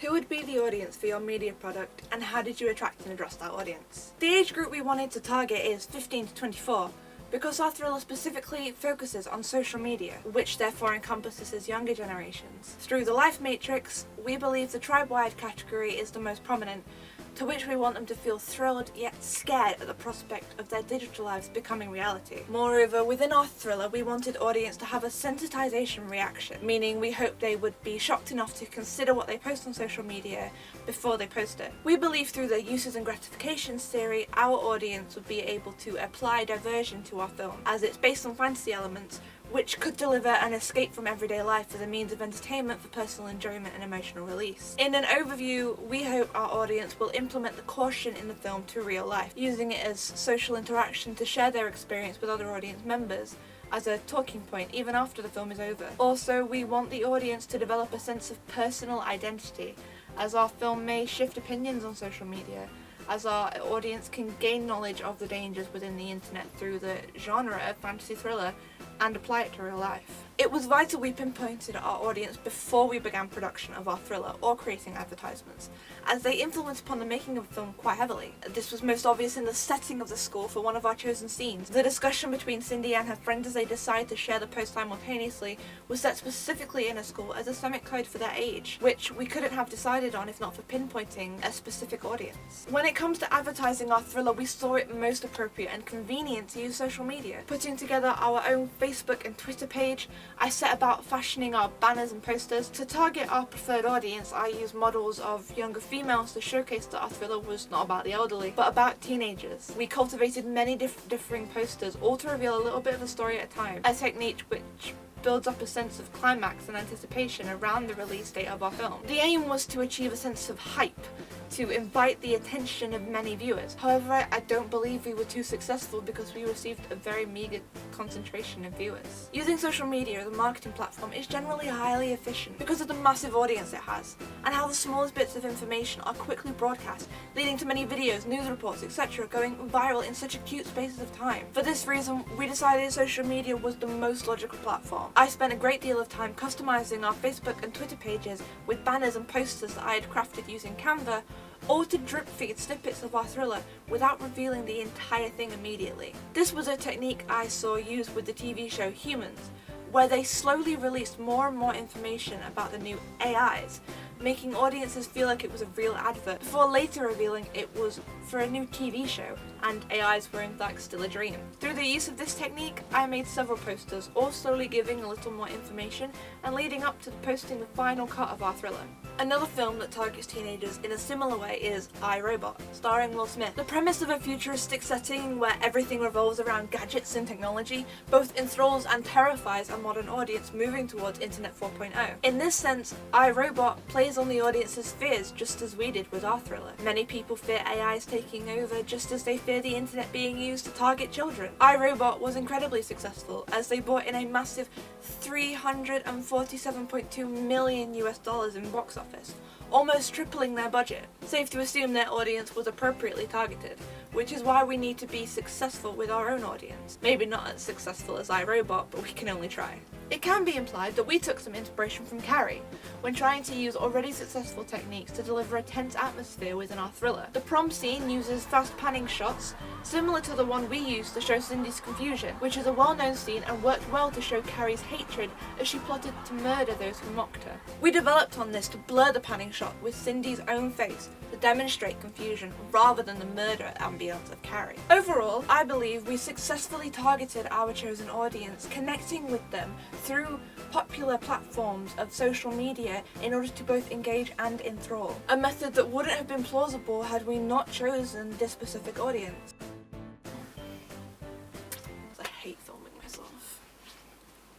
Who would be the audience for your media product, and how did you attract and address that audience? The age group we wanted to target is 15 to 24, because our thriller specifically focuses on social media, which therefore encompasses younger generations. Through the life matrix, we believe the tribe-wide category is the most prominent, to which we want them to feel thrilled yet scared at the prospect of their digital lives becoming reality. Moreover, within our thriller, we wanted audience to have a sensitization reaction, meaning we hoped they would be shocked enough to consider what they post on social media before they post it. We believe through the uses and gratifications theory, our audience would be able to apply diversion to our film, as it's based on fantasy elements, which could deliver an escape from everyday life as a means of entertainment for personal enjoyment and emotional release. In an overview, we hope our audience will implement the caution in the film to real life, using it as social interaction to share their experience with other audience members as a talking point even after the film is over. Also, we want the audience to develop a sense of personal identity, as our film may shift opinions on social media, as our audience can gain knowledge of the dangers within the internet through the genre of fantasy thriller and apply it to real life. It was vital we pinpointed our audience before we began production of our thriller or creating advertisements, as they influence upon the making of the film quite heavily. This was most obvious in the setting of the school for one of our chosen scenes. The discussion between Cindy and her friends as they decide to share the post simultaneously was set specifically in a school as a semic code for their age, which we couldn't have decided on if not for pinpointing a specific audience. When it comes to advertising our thriller, we saw it most appropriate and convenient to use social media. Putting together our own Facebook and Twitter page, I set about fashioning our banners and posters. To target our preferred audience, I used models of younger females to showcase that our thriller was not about the elderly, but about teenagers. We cultivated many differing posters, all to reveal a little bit of a story at a time, a technique which builds up a sense of climax and anticipation around the release date of our film. The aim was to achieve a sense of hype, to invite the attention of many viewers. However, I don't believe we were too successful because we received a very meager concentration of viewers. Using social media as a marketing platform is generally highly efficient because of the massive audience it has, and how the smallest bits of information are quickly broadcast, leading to many videos, news reports, etc. going viral in such acute spaces of time. For this reason, we decided social media was the most logical platform. I spent a great deal of time customizing our Facebook and Twitter pages with banners and posters that I had crafted using Canva, or to drip feed snippets of our thriller without revealing the entire thing immediately. This was a technique I saw used with the TV show Humans, where they slowly released more and more information about the new AIs, making audiences feel like it was a real advert, before later revealing it was for a new TV show, and AIs were in fact still a dream. Through the use of this technique, I made several posters, all slowly giving a little more information and leading up to posting the final cut of our thriller. Another film that targets teenagers in a similar way is I, Robot, starring Will Smith. The premise of a futuristic setting where everything revolves around gadgets and technology both enthralls and terrifies a modern audience moving towards Internet 4.0. In this sense, I, Robot plays on the audience's fears just as we did with our thriller. Many people fear AIs taking over just as they fear the internet being used to target children. I, Robot was incredibly successful as they brought in a massive $347.2 million in box office, almost tripling their budget. Safe to assume their audience was appropriately targeted, which is why we need to be successful with our own audience. Maybe not as successful as iRobot, but we can only try. It can be implied that we took some inspiration from Carrie when trying to use already successful techniques to deliver a tense atmosphere within our thriller. The prom scene uses fast panning shots similar to the one we used to show Cindy's confusion, which is a well-known scene and worked well to show Carrie's hatred as she plotted to murder those who mocked her. We developed on this to blur the panning shot with Cindy's own face to demonstrate confusion rather than the murder ambience of Carrie. Overall, I believe we successfully targeted our chosen audience, connecting with them through popular platforms of social media in order to both engage and enthrall. A method that wouldn't have been plausible had we not chosen this specific audience.